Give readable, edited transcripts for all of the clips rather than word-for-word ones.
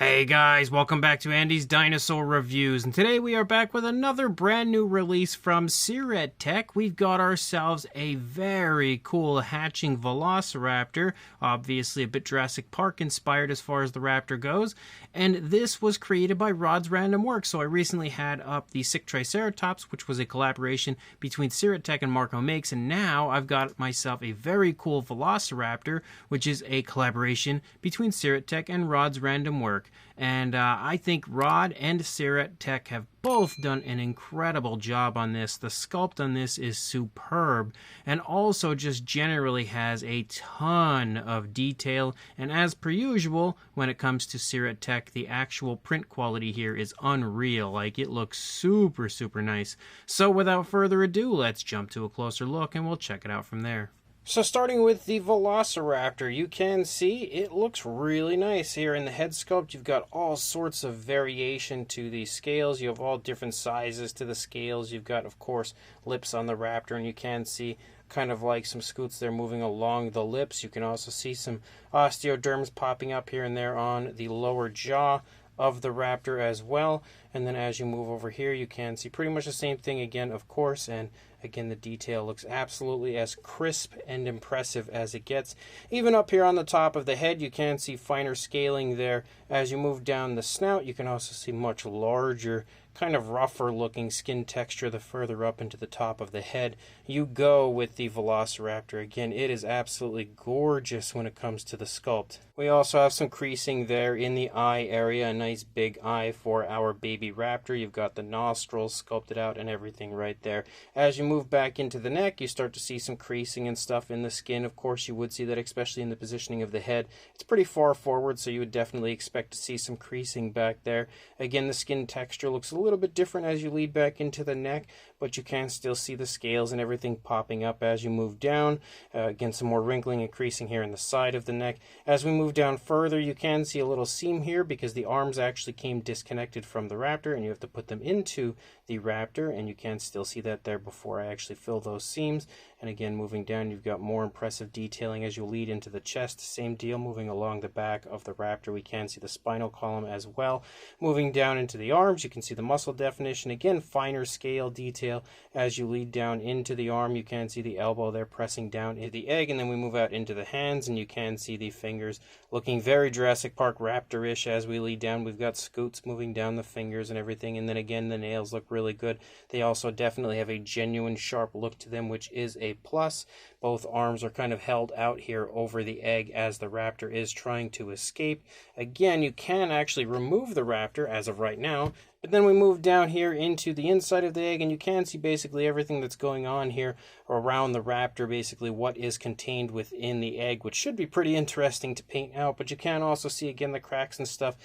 Hey guys, welcome back to Andy's Dinosaur Reviews, and today we are back with another brand new release from Syrett Tech. We've got ourselves a very cool hatching Velociraptor, obviously a bit Jurassic Park inspired as far as the raptor goes, and this was created by Rod's Random Works. So I recently had up the Sick Triceratops, which was a collaboration between Syrett Tech and Marco Makes, and now I've got myself a very cool Velociraptor, which is a collaboration between Syrett Tech and Rod's Random Work. And I think Rod and Syrett Tech have both done an incredible job on this. The sculpt on this is superb and also just generally has a ton of detail. And as per usual, when it comes to Syrett Tech, the actual print quality here is unreal. Like, it looks super, super nice. So without further ado, let's jump to a closer look and we'll check it out from there. So starting with the Velociraptor, you can see it looks really nice here in the head sculpt. You've got all sorts of variation to the scales. You have all different sizes to the scales. You've got, of course, lips on the raptor, and you can see kind of like some scoots there moving along the lips. You can also see some osteoderms popping up here and there on the lower jaw of the raptor as well. And then as you move over here, you can see pretty much the same thing again, of course, and again, the detail looks absolutely as crisp and impressive as it gets. Even up here on the top of the head, you can see finer scaling there. As you move down the snout, you can also see much larger, kind of rougher looking skin texture the further up into the top of the head you go with the Velociraptor. Again, it is absolutely gorgeous when it comes to the sculpt. We also have some creasing there in the eye area, a nice big eye for our baby raptor. You've got the nostrils sculpted out and everything right there. As you move back into the neck, you start to see some creasing and stuff in the skin. Of course, you would see that, especially in the positioning of the head. It's pretty far forward, so you would definitely expect to see some creasing back there. Again, the skin texture looks a little bit different as you lead back into the neck, but you can still see the scales and everything popping up as you move down. Again, some more wrinkling and creasing here in the side of the neck. As we move down further, you can see a little seam here because the arms actually came disconnected from the raptor, and you have to put them into the raptor, and you can still see that there before I actually fill those seams. And again, moving down, you've got more impressive detailing as you lead into the chest. Same deal moving along the back of the raptor. We can see the spinal column as well. Moving down into the arms, you can see the muscle definition. Again, finer scale detail as you lead down into the arm. You can see the elbow there pressing down into the egg, and then we move out into the hands, and you can see the fingers looking very Jurassic Park raptor-ish as we lead down. We've got scoots moving down the fingers and everything, and then again, the nails look really good. They also definitely have a genuine sharp look to them, which is a plus. Both arms are kind of held out here over the egg as the raptor is trying to escape. Again, you can actually remove the raptor as of right now, but then we move down here into the inside of the egg, and you can see basically everything that's going on here around the raptor, basically what is contained within the egg, which should be pretty interesting to paint out. But you can also see, again, the cracks and stuff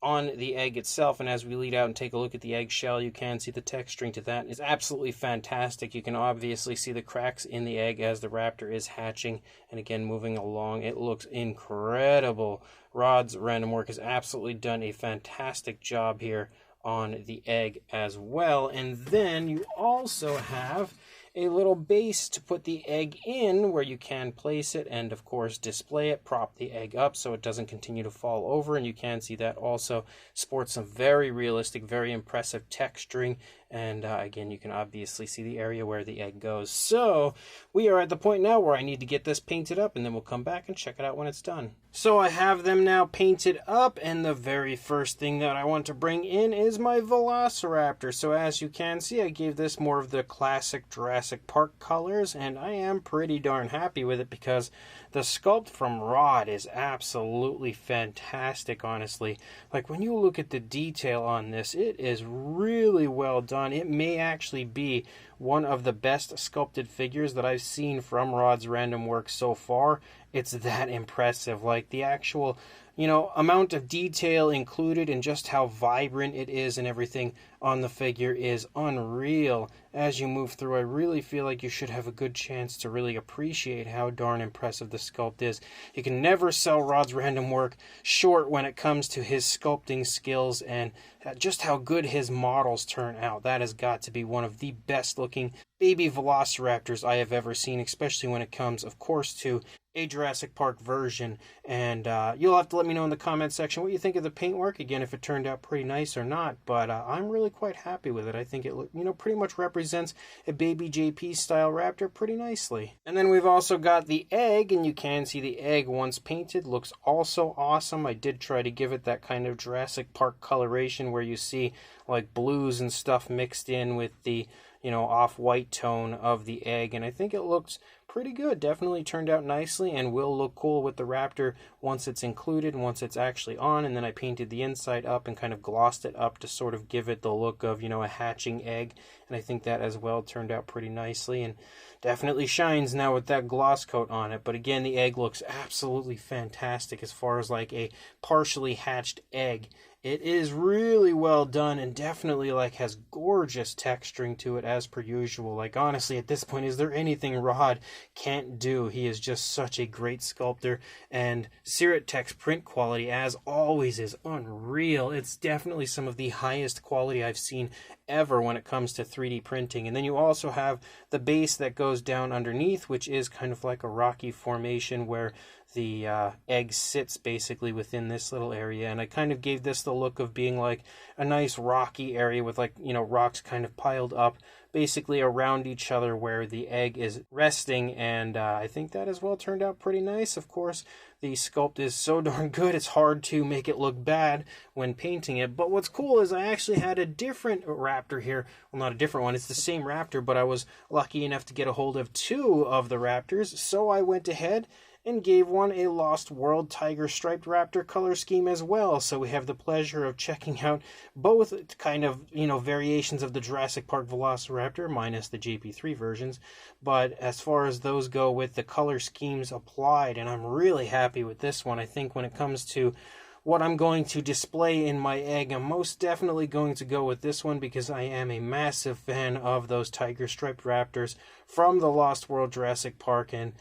on the egg itself. And as we lead out and take a look at the eggshell, you can see the texturing to that is absolutely fantastic. You can obviously see the cracks in the egg as the raptor is hatching, and again, moving along. It looks incredible. Rod's Random Work has absolutely done a fantastic job here on the egg as well. And then you also have a little base to put the egg in where you can place it and, of course, display it, prop the egg up so it doesn't continue to fall over. And you can see that also sports some very realistic, very impressive texturing. And again, you can obviously see the area where the egg goes. So we are at the point now where I need to get this painted up, and then we'll come back and check it out when it's done. So I have them now painted up, and the very first thing that I want to bring in is my Velociraptor. So as you can see, I gave this more of the classic Jurassic Park colors, and I am pretty darn happy with it because the sculpt from Rod is absolutely fantastic, honestly. Like, when you look at the detail on this, it is really well done. It may actually be one of the best sculpted figures that I've seen from Rod's Random Work so far. It's that impressive. Like, the actual, amount of detail included and just how vibrant it is and everything on the figure is unreal. As you move through, I really feel like you should have a good chance to really appreciate how darn impressive the sculpt is. You can never sell Rod's Random Work short when it comes to his sculpting skills and just how good his models turn out. That has got to be one of the best looking baby velociraptors I have ever seen, especially when it comes, of course, to a Jurassic Park version. And you'll have to let me know in the comment section what you think of the paintwork, again, if it turned out pretty nice or not. But I'm really quite happy with it. I think it, pretty much represents a baby JP style raptor pretty nicely. And then we've also got the egg, and you can see the egg once painted looks also awesome. I did try to give it that kind of Jurassic Park coloration where you see like blues and stuff mixed in with the off-white tone of the egg, and I think it looks pretty good. Definitely turned out nicely and will look cool with the raptor once it's included, once it's actually on. And then I painted the inside up and kind of glossed it up to sort of give it the look of, a hatching egg, and I think that as well turned out pretty nicely and definitely shines now with that gloss coat on it. But again, the egg looks absolutely fantastic as far as like a partially hatched egg. It is really well done and definitely like has gorgeous texturing to it as per usual. Like honestly, at this point, is there anything Rod can't do? He is just such a great sculptor, and Syrett Tech's print quality as always is unreal. It's definitely some of the highest quality I've seen ever when it comes to 3D printing. And then you also have the base that goes down underneath, which is kind of like a rocky formation where the egg sits basically within this little area, and I kind of gave this the look of being like a nice rocky area with like rocks kind of piled up basically around each other where the egg is resting, and I think that as well turned out pretty nice. Of course, the sculpt is so darn good it's hard to make it look bad when painting it. But what's cool is I actually had a different raptor here. Well, not a different one, it's the same raptor, but I was lucky enough to get a hold of two of the raptors, so I went ahead and gave one a Lost World Tiger Striped Raptor color scheme as well. So we have the pleasure of checking out both kind of, variations of the Jurassic Park Velociraptor, minus the JP3 versions. But as far as those go with the color schemes applied, and I'm really happy with this one. I think when it comes to what I'm going to display in my egg, I'm most definitely going to go with this one because I am a massive fan of those Tiger Striped Raptors from the Lost World Jurassic Park. And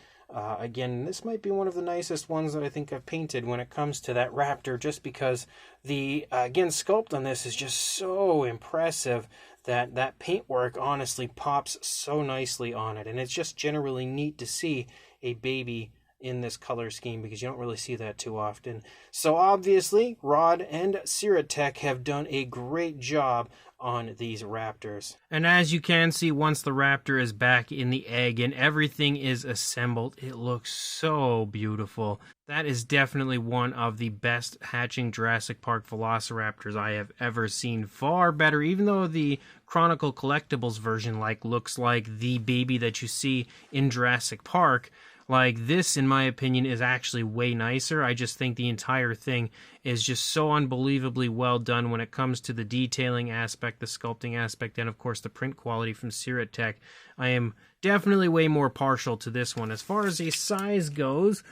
again, this might be one of the nicest ones that I think I've painted when it comes to that raptor, just because the, again, sculpt on this is just so impressive that that paintwork honestly pops so nicely on it. And it's just generally neat to see a baby in this color scheme because you don't really see that too often. So obviously, Rod and Syrett Tech have done a great job on these raptors. And as you can see, once the raptor is back in the egg and everything is assembled, it looks so beautiful. That is definitely one of the best hatching Jurassic Park Velociraptors I have ever seen. Far better, even though the Chronicle Collectibles version looks like the baby that you see in Jurassic Park. Like, this, in my opinion, is actually way nicer. I just think the entire thing is just so unbelievably well done when it comes to the detailing aspect, the sculpting aspect, and, of course, the print quality from Syrett Tech. I am definitely way more partial to this one. As far as a size goes,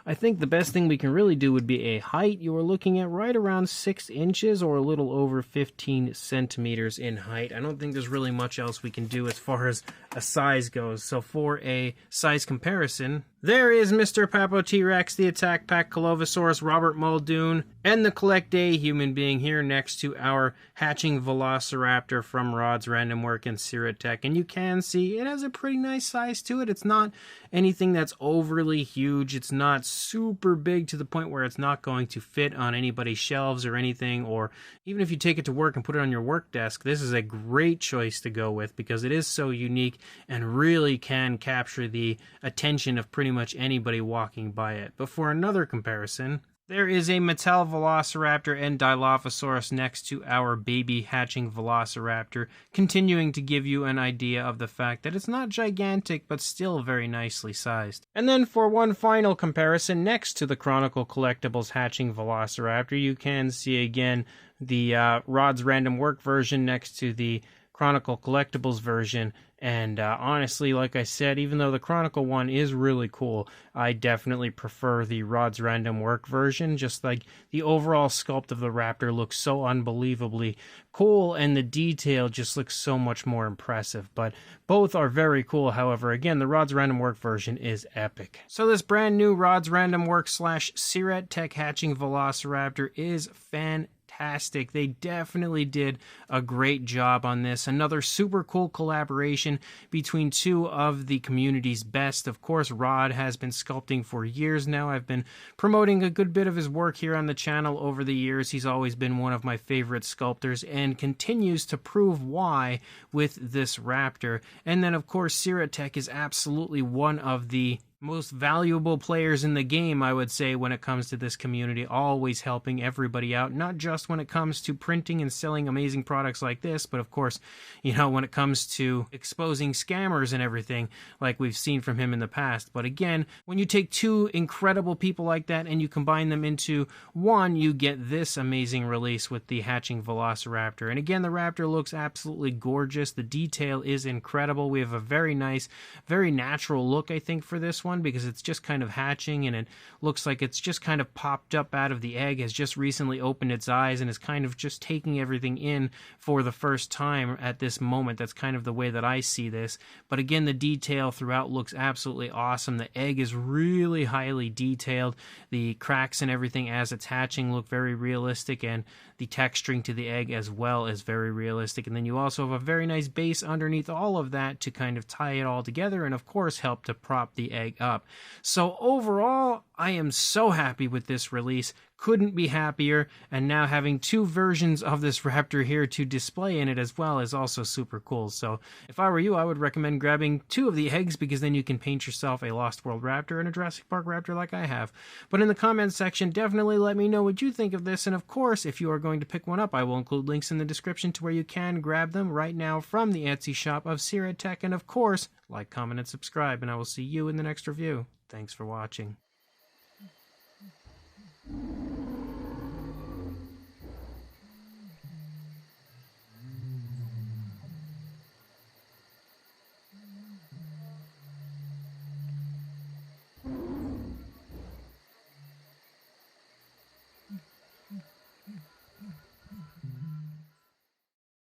I think the best thing we can really do would be a height. You are looking at right around 6 inches or a little over 15 centimeters in height. I don't think there's really much else we can do as far as a size goes. So for a size comparison, there is Mr. Papo T-Rex, the Attack Pack Colovosaurus, Robert Muldoon, and the Collect A human being here next to our hatching Velociraptor from Rod's Random Work and Syrett Tech. And you can see it has a pretty nice size to it. It's not anything that's overly huge. It's not super big to the point where it's not going to fit on anybody's shelves or anything, or even if you take it to work and put it on your work desk, this is a great choice to go with because it is so unique and really can capture the attention of pretty much anybody walking by it. But for another comparison, there is a Mattel Velociraptor and Dilophosaurus next to our baby hatching Velociraptor, continuing to give you an idea of the fact that it's not gigantic, but still very nicely sized. And then for one final comparison, next to the Chronicle Collectibles hatching Velociraptor, you can see again the Rod's Random Work version next to the Chronicle Collectibles version. And honestly, like I said, even though the Chronicle one is really cool, I definitely prefer the Rod's Random Work version. Just like the overall sculpt of the raptor looks so unbelievably cool, and the detail just looks so much more impressive. But both are very cool. However, again, the Rod's Random Work version is epic. So this brand new Rod's Random Work / Syrett Tech hatching Velociraptor is fantastic. fantastic. They definitely did a great job on this. Another super cool collaboration between two of the community's best. Of course, Rod has been sculpting for years now. I've been promoting a good bit of his work here on the channel over the years. He's always been one of my favorite sculptors and continues to prove why with this Raptor. And then, of course, Syrett Tech is absolutely one of the most valuable players in the game, I would say, when it comes to this community, always helping everybody out, not just when it comes to printing and selling amazing products like this, but of course, you know, when it comes to exposing scammers and everything like we've seen from him in the past. But again, when you take two incredible people like that and you combine them into one, you get this amazing release with the hatching Velociraptor. And again, the Raptor looks absolutely gorgeous. The detail is incredible. We have a very nice, very natural look, I think, for this one, because it's just kind of hatching and it looks like it's just kind of popped up out of the egg, has just recently opened its eyes and is kind of just taking everything in for the first time at this moment. That's kind of the way that I see this. But again, the detail throughout looks absolutely awesome. The egg is really highly detailed. The cracks and everything as it's hatching look very realistic, and the texturing to the egg as well is very realistic. And then you also have a very nice base underneath all of that to kind of tie it all together and of course help to prop the egg up. So overall, I am so happy with this release. Couldn't be happier. And now having two versions of this Raptor here to display in it as well is also super cool. So if I were you, I would recommend grabbing two of the eggs, because then you can paint yourself a Lost World Raptor and a Jurassic Park Raptor like I have. But in the comments section, definitely let me know what you think of this. And of course, if you are going to pick one up, I will include links in the description to where you can grab them right now from the Etsy shop of Syrett Tech. And of course, like, comment, and subscribe, and I will see you in the next review. Thanks for watching.